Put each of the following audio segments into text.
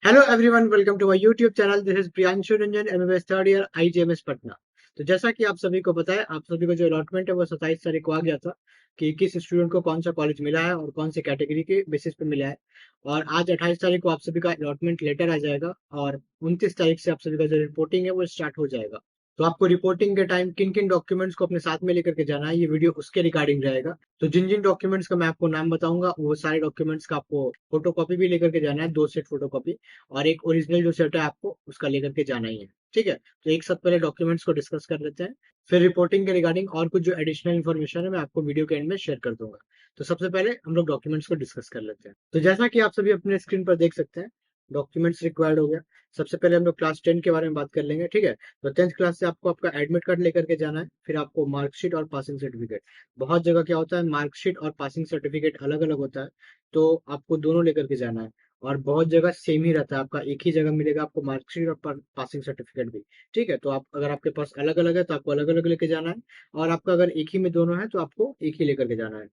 Hello everyone, welcome to my YouTube channel. This is Priyanshu Ranjan, MBBS third year, IGMS Patna. तो जैसा कि आप सभी को पता है, आप सभी को जो अलॉटमेंट है वो 27 तारीख को आ गया था कि किस स्टूडेंट को कौन सा कॉलेज मिला है और कौन सी कैटेगरी के बेसिस पे मिला है। और आज 28 तारीख को आप सभी का अलॉटमेंट लेटर आ जाएगा और 29 तारीख से आप सभी का जो रिपोर्टिंग है वो स्टार्ट हो जाएगा। तो आपको रिपोर्टिंग के टाइम किन किन डॉक्यूमेंट्स को अपने साथ में लेकर के जाना है, ये वीडियो उसके रिगार्डिंग रहेगा। तो जिन जिन डॉक्यूमेंट्स का मैं आपको नाम बताऊंगा, वो सारे डॉक्यूमेंट्स का आपको फोटो कॉपी भी लेकर के जाना है, 2 सेट फोटो कॉपी। और एक ओरिजिनल जो सेट है आपको उसका लेकर के जाना ही है। ठीक है, तो एक साथ पहले डॉक्यूमेंट्स को डिस्कस कर लेते हैं, फिर रिपोर्टिंग के रिगार्डिंग और कुछ जो एडिशनल इन्फॉर्मेशन है मैं आपको वीडियो के एंड में शेयर कर दूंगा। तो सबसे पहले हम लोग डॉक्यूमेंट्स को डिस्कस कर लेते हैं। तो जैसा कि आप सभी अपने स्क्रीन पर देख सकते हैं, डॉक्यूमेंट्स रिक्वायर्ड हो गया। सबसे पहले हम लोग क्लास 10 के बारे में बात कर लेंगे। ठीक है, तो 10th क्लास से आपको आपका एडमिट कार्ड लेकर के जाना है, फिर आपको मार्कशीट और पासिंग सर्टिफिकेट। बहुत जगह क्या होता है, मार्कशीट और पासिंग सर्टिफिकेट अलग अलग होता है, तो आपको दोनों लेकर के जाना है। और बहुत जगह सेम ही रहता है, आपका एक ही जगह मिलेगा आपको मार्कशीट और पासिंग सर्टिफिकेट भी। ठीक है, तो आप अगर आपके पास अलग अलग है तो आपको अलग अलग लेके जाना है, और आपका अगर एक ही में दोनों है तो आपको एक ही लेकर के जाना है।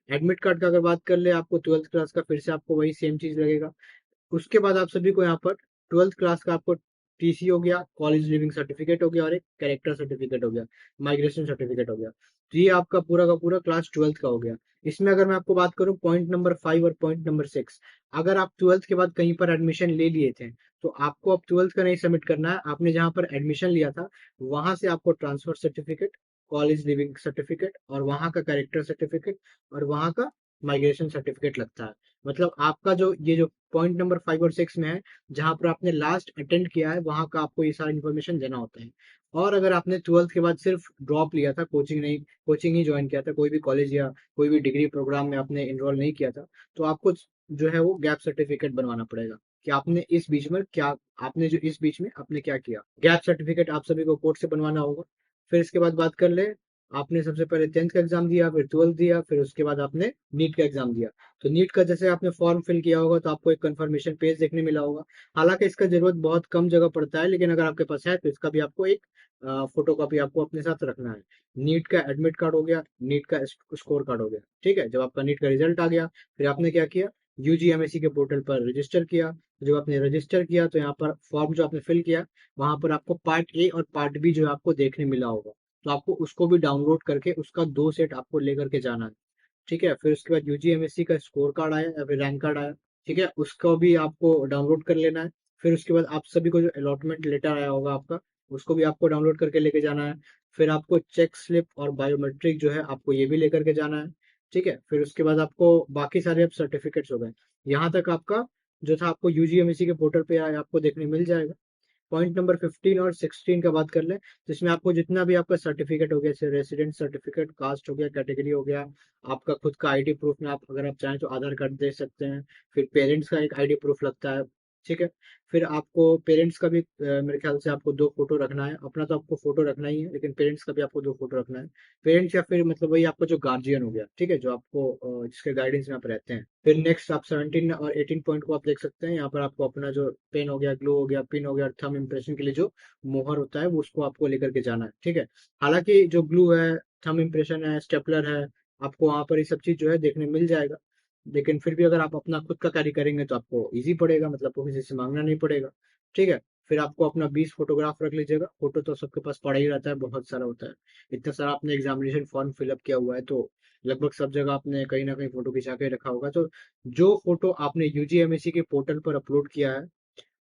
एडमिट कार्ड का अगर बात कर ले, आपको 12th क्लास का फिर से आपको वही सेम चीज लगेगा। उसके बाद आप सभी को यहाँ पर 12th क्लास का आपको टीसी हो गया, कॉलेज लिविंग सर्टिफिकेट हो गया और एक कैरेक्टर सर्टिफिकेट हो गया, माइग्रेशन सर्टिफिकेट हो गया। तो ये आपका पूरा का पूरा क्लास 12th का हो गया। इसमें अगर मैं आपको बात करूं पॉइंट नंबर 5 और पॉइंट नंबर 6, अगर आप 12th के बाद कहीं पर एडमिशन ले लिए थे तो आपको अब 12th का नहीं सबमिट करना है। आपने जहां पर एडमिशन लिया था वहां से आपको transfer certificate, college leaving certificate और वहां का कैरेक्टर सर्टिफिकेट और वहां का माइग्रेशन सर्टिफिकेट लगता है। मतलब आपका जो ये जो पॉइंट नंबर 5 और 6 में है, जहां पर आपने लास्ट अटेंड किया है वहां का आपको ये सारा इन्फॉर्मेशन देना होता है। और अगर आपने 12th के बाद सिर्फ ड्रॉप लिया था, कोचिंग नहीं, कोचिंग ही ज्वाइन किया था, कोई भी कॉलेज या कोई भी डिग्री प्रोग्राम में आपने इनरोल नहीं किया था, तो आपको जो है वो गैप सर्टिफिकेट बनवाना पड़ेगा कि आपने इस बीच में क्या, आपने जो इस बीच में आपने क्या किया। गैप सर्टिफिकेट आप सभी को कोर्ट से बनवाना होगा। फिर इसके बाद बात कर ले, आपने सबसे पहले 10th का एग्जाम दिया, फिर 12th दिया, फिर उसके बाद आपने नीट का एग्जाम दिया। तो नीट का जैसे आपने फॉर्म फिल किया होगा तो आपको एक कंफर्मेशन पेज देखने मिला होगा। हालांकि इसका जरूरत बहुत कम जगह पड़ता है, लेकिन अगर आपके पास है तो इसका भी आपको एक फोटो कॉपी आपको अपने साथ रखना है। नीट का एडमिट कार्ड हो गया, नीट का स्कोर कार्ड हो गया। ठीक है, जब आपका नीट का रिजल्ट आ गया फिर आपने क्या किया, यूजीएमएससी के पोर्टल पर रजिस्टर किया। जब आपने रजिस्टर किया तो यहाँ पर फॉर्म जो आपने फिल किया, वहां पर आपको पार्ट ए और पार्ट बी जो है आपको देखने मिला होगा। तो आपको उसको भी डाउनलोड करके उसका 2 सेट आपको लेकर के जाना है। ठीक है, फिर उसके बाद यूजीएमएससी का स्कोर कार्ड आया या फिर रैंक कार्ड आया। ठीक है, उसको भी आपको डाउनलोड कर लेना है। फिर उसके बाद आप सभी को जो अलॉटमेंट लेटर आया होगा आपका, उसको भी आपको डाउनलोड करके लेके जाना है। फिर आपको चेक स्लिप और बायोमेट्रिक जो है आपको ये भी लेकर के जाना है। ठीक है, फिर उसके बाद आपको बाकी सारे अब सर्टिफिकेट्स हो गए। यहाँ तक आपका जो था आपको यूजीएमएससी के पोर्टल पे आपको देखने मिल जाएगा। पॉइंट नंबर 15 और 16 का बात कर लें, जिसमें आपको जितना भी आपका सर्टिफिकेट हो गया, जैसे रेसिडेंट सर्टिफिकेट, कास्ट हो गया, कैटेगरी हो गया, आपका खुद का आईडी प्रूफ में आप अगर आप चाहें तो आधार कार्ड दे सकते हैं। फिर पेरेंट्स का एक आईडी प्रूफ लगता है। ठीक है, फिर आपको पेरेंट्स का भी मेरे ख्याल से आपको 2 फोटो रखना है। अपना तो आपको फोटो रखना ही है, लेकिन पेरेंट्स का भी आपको 2 फोटो रखना है। पेरेंट्स या फिर मतलब वही आपका जो गार्जियन हो गया, ठीक है, जो आपको जिसके गाइडेंस में आप रहते हैं। फिर नेक्स्ट आप 17 और 18 पॉइंट को आप देख सकते हैं। यहाँ पर आपको अपना जो पेन हो गया, ग्लू हो गया, पिन हो गया, थंब इम्प्रेशन के लिए जो मोहर होता है वो उसको आपको लेकर के जाना है। ठीक है, हालांकि जो ग्लू है, थंब इम्प्रेशन है, स्टेपलर है, आपको वहां पर ये सब चीज जो है देखने मिल जाएगा। लेकिन फिर भी अगर आप अपना खुद का कार्य करेंगे तो आपको इजी पड़ेगा, मतलब आपको किसी से मांगना नहीं पड़ेगा। ठीक है, फिर आपको अपना 20 फोटोग्राफ रख लीजिएगा। फोटो तो सबके पास पड़ा ही रहता है, बहुत सारा होता है। इतना सारा आपने एग्जामिनेशन फॉर्म फिलअप किया हुआ है तो लगभग सब जगह आपने कहीं ना कहीं फोटो खिंचा के रखा होगा। तो जो फोटो आपने यूजीएमएससी के पोर्टल पर अपलोड किया है,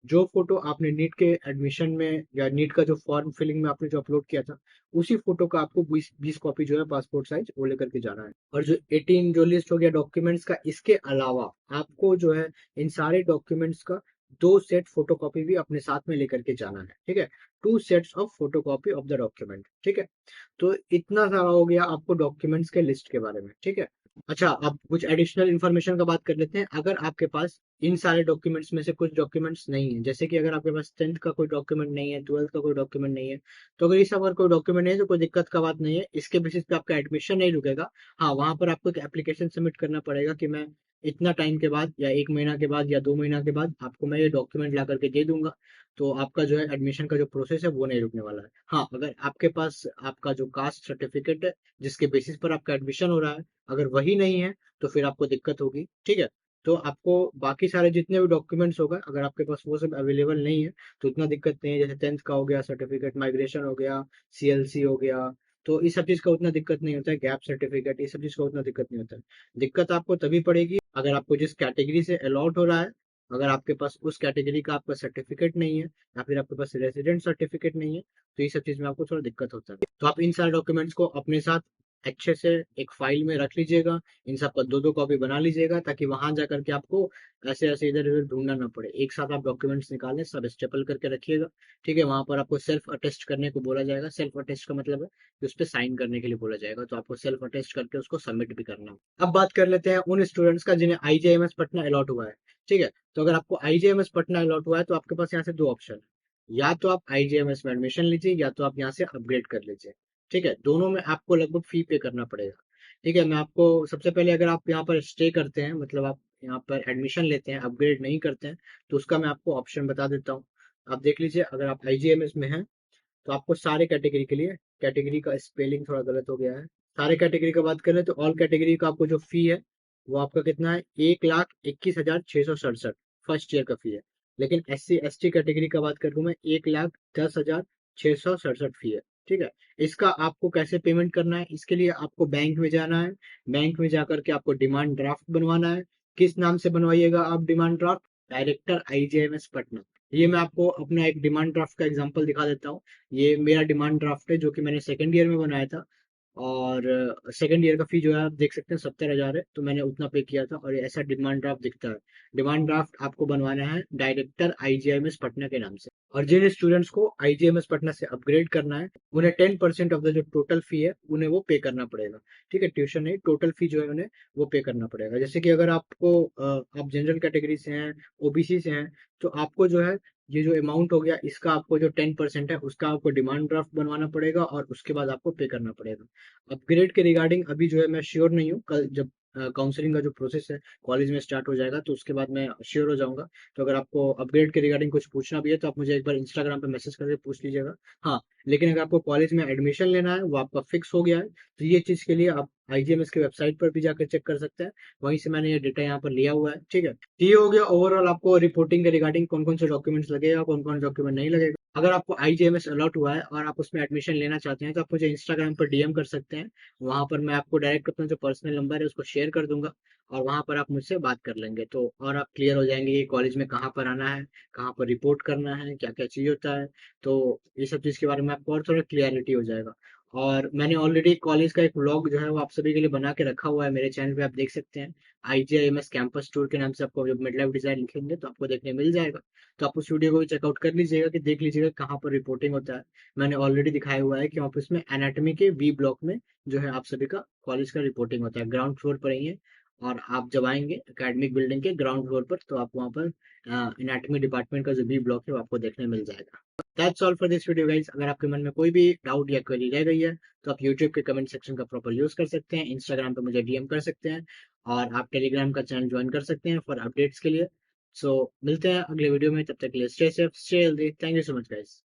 जो फोटो आपने नीट के एडमिशन में या नीट का जो फॉर्म फिलिंग में आपने जो अपलोड किया था, उसी फोटो का आपको 20 कॉपी जो है पासपोर्ट साइज वो लेकर के जाना है। और जो 18 जो लिस्ट हो गया डॉक्यूमेंट्स का, इसके अलावा आपको जो है इन सारे डॉक्यूमेंट्स का 2 सेट फोटो कॉपी भी अपने साथ में लेकर के जाना है। ठीक है, 2 sets of photo copy of the document. ठीक है, तो इतना सारा हो गया आपको डॉक्यूमेंट्स के लिस्ट के बारे में। ठीक है, अच्छा, अब कुछ एडिशनल इन्फॉर्मेशन का बात कर लेते हैं। अगर आपके पास इन सारे डॉक्यूमेंट्स में से कुछ डॉक्यूमेंट्स नहीं है, जैसे कि अगर आपके पास 10th का कोई डॉक्यूमेंट नहीं है, 12th का कोई डॉक्यूमेंट नहीं है, तो अगर इस अगर कोई डॉक्यूमेंट नहीं है तो कोई दिक्कत का बात नहीं है, इसके बेसिस पे आपका एडमिशन नहीं रुकेगा। हाँ, वहां पर आपको एक एप्लीकेशन सबमिट करना पड़ेगा कि मैं इतना टाइम के बाद या 1 महीना के बाद या 2 महीना के बाद आपको मैं ये डॉक्यूमेंट ला करके दे दूंगा। तो आपका जो है एडमिशन का जो प्रोसेस है वो नहीं रुकने वाला है। हाँ, अगर आपके पास आपका जो कास्ट सर्टिफिकेट है जिसके बेसिस पर आपका एडमिशन हो रहा है, अगर वही नहीं है तो फिर आपको दिक्कत होगी। ठीक है, तो आपको बाकी सारे जितने भी डॉक्यूमेंट्स होगा, अगर आपके पास वो सब अवेलेबल नहीं है तो उतना दिक्कत नहीं है। जैसे 10th का हो गया सर्टिफिकेट, माइग्रेशन हो गया, सीएलसी हो गया, तो इस सब चीज का उतना दिक्कत नहीं होता है। गैप सर्टिफिकेट, इस सब चीज का उतना दिक्कत नहीं होता है। दिक्कत आपको तभी पड़ेगी अगर आपको जिस कैटेगरी से अलॉट हो रहा है, अगर आपके पास उस कैटेगरी का आपका सर्टिफिकेट नहीं है या फिर आपके पास रेजिडेंट सर्टिफिकेट नहीं है, तो ये सब चीज में आपको थोड़ा दिक्कत होता है। तो आप इन सारे डॉक्यूमेंट्स को अपने साथ अच्छे से एक फाइल में रख लीजिएगा। इन सब का दो दो कॉपी बना लीजिएगा, ताकि वहां जा करके आपको ऐसे ऐसे इधर उधर ढूंढना ना पड़े। एक साथ आप डॉक्यूमेंट्स निकालें, सब स्टेपल करके रखिएगा। ठीक है, वहां पर आपको सेल्फ अटेस्ट करने को बोला जाएगा। सेल्फ अटेस्ट का मतलब है कि उस पर साइन करने के लिए बोला जाएगा, तो आपको सेल्फ अटेस्ट करके उसको सबमिट भी करना है। अब बात कर लेते हैं उन स्टूडेंट्स का जिन्हें आईजीआईएमएस पटना अलॉट हुआ है। ठीक है, तो अगर आपको आईजीआईएमएस पटना अलॉट हुआ है तो आपके पास यहाँ से दो ऑप्शन है। या तो आप आईजीआईएमएस में एडमिशन लीजिए, या तो आप यहाँ से अपग्रेड कर लीजिए। ठीक है, दोनों में आपको लगभग फी पे करना पड़ेगा। ठीक है, मैं आपको सबसे पहले, अगर आप यहाँ पर स्टे करते हैं, मतलब आप यहाँ पर एडमिशन लेते हैं, अपग्रेड नहीं करते हैं, तो उसका मैं आपको ऑप्शन बता देता हूँ। आप देख लीजिए, अगर आप आईजीएमएस में हैं तो आपको सारे कैटेगरी के लिए, कैटेगरी का स्पेलिंग थोड़ा गलत हो गया है, सारे कैटेगरी का बात करें तो ऑल कैटेगरी का आपको जो फी है वो आपका कितना है, 1,21,667 फर्स्ट ईयर का फी है। लेकिन SC ST कैटेगरी का बात करूँ मैं, 1,10,667 फी है। ठीक है, इसका आपको कैसे पेमेंट करना है, इसके लिए आपको बैंक में जाना है। बैंक में जाकर के आपको डिमांड ड्राफ्ट बनवाना है। किस नाम से बनवाइएगा आप demand draft? Director IGIMS Patna. ये मैं आपको अपना एक डिमांड ड्राफ्ट का एग्जांपल दिखा देता हूँ। ये मेरा डिमांड ड्राफ्ट है जो कि मैंने सेकंड ईयर में बनाया था। और सेकंड ईयर का फी जो है आप देख सकते हैं 70,000 है, तो मैंने उतना पे किया था और ये ऐसा डिमांड ड्राफ्ट दिखता है। डिमांड ड्राफ्ट आपको बनवाना है डायरेक्टर आईजीआईएमएस पटना के नाम से। और जिन स्टूडेंट्स को आईजीएमएस पटना से अपग्रेड करना है, उन्हें 10% ऑफ द जो टोटल फी है उन्हें वो पे करना पड़ेगा। ठीक है, ट्यूशन नहीं, टोटल फी जो है उन्हें वो पे करना पड़ेगा। जैसे कि अगर आपको आप जनरल कैटेगरी से हैं, ओबीसी से हैं, तो आपको जो है ये जो अमाउंट हो गया, इसका आपको जो 10% है उसका आपको डिमांड ड्राफ्ट बनवाना पड़ेगा और उसके बाद आपको पे करना पड़ेगा। अपग्रेड के रिगार्डिंग अभी जो है मैं श्योर नहीं हूँ। कल जब काउंसलिंग का जो प्रोसेस है कॉलेज में स्टार्ट हो जाएगा तो उसके बाद मैं श्योर हो जाऊंगा। तो अगर आपको अपग्रेड के रिगार्डिंग कुछ पूछना भी है तो आप मुझे एक बार इंस्टाग्राम पे मैसेज करके पूछ लीजिएगा। हाँ, लेकिन अगर आपको कॉलेज में एडमिशन लेना है, वो आपका फिक्स हो गया है, तो ये चीज के लिए आप आईजीएमएस की वेबसाइट पर भी जाकर चेक कर सकते हैं। वहीं से मैंने ये डेटा यहाँ पर लिया हुआ है। ठीक है, तो ये हो गया ओवरऑल आपको रिपोर्टिंग के रिगार्डिंग कौन कौन से डॉक्यूमेंट्स लगेगा, कौन कौन डॉक्यूमेंट नहीं लगेगा। अगर आपको आईजीएमएस अलॉट हुआ है और आप उसमें एडमिशन लेना चाहते हैं तो आप मुझे इंस्टाग्राम पर डीएम कर सकते हैं। वहां पर मैं आपको डायरेक्ट अपना जो पर्सनल नंबर है उसको शेयर कर दूंगा, और वहां पर आप मुझसे बात कर लेंगे, तो और आप क्लियर हो जाएंगे कि कॉलेज में कहाँ पर आना है, कहाँ पर रिपोर्ट करना है, क्या क्या चीज होता है। तो ये सब चीज के बारे में आपको और थोड़ा क्लियरिटी हो जाएगा। और मैंने ऑलरेडी कॉलेज का एक व्लॉग जो है वो आप सभी के लिए बना के रखा हुआ है मेरे चैनल पे, आप देख सकते हैं। आईजीआईएमएस कैंपस टूर के नाम से आपको जब मिड लाइफ डिजाइन लिखेंगे तो आपको देखने मिल जाएगा। तो आप उस वीडियो को भी चेकआउट कर लीजिएगा, कि देख लीजिएगा कहाँ पर रिपोर्टिंग होता है। मैंने ऑलरेडी दिखाया हुआ है कि वहाँ पर उसमें एनाटॉमी के बी ब्लॉक में जो है आप सभी का कॉलेज का रिपोर्टिंग होता है। ग्राउंड फ्लोर पर ही है, और आप जब आएंगे एकेडमिक बिल्डिंग के ग्राउंड फ्लोर पर तो आप वहाँ पर एनाटॉमी डिपार्टमेंट का जो बी ब्लॉक है वो आपको देखने मिल जाएगा। That's all for this video guys. अगर आपके मन में कोई भी डाउट या क्वेरी रह गई है तो आप यूट्यूब के कमेंट सेक्शन का प्रॉपर यूज कर सकते हैं, इंस्टाग्राम पे मुझे डीएम कर सकते हैं, और आप टेलीग्राम का चैनल ज्वाइन कर सकते हैं फॉर अपडेट्स के लिए। सो मिलते हैं अगले वीडियो में, तब तक के लिए stay safe, stay healthy. Thank you so much guys.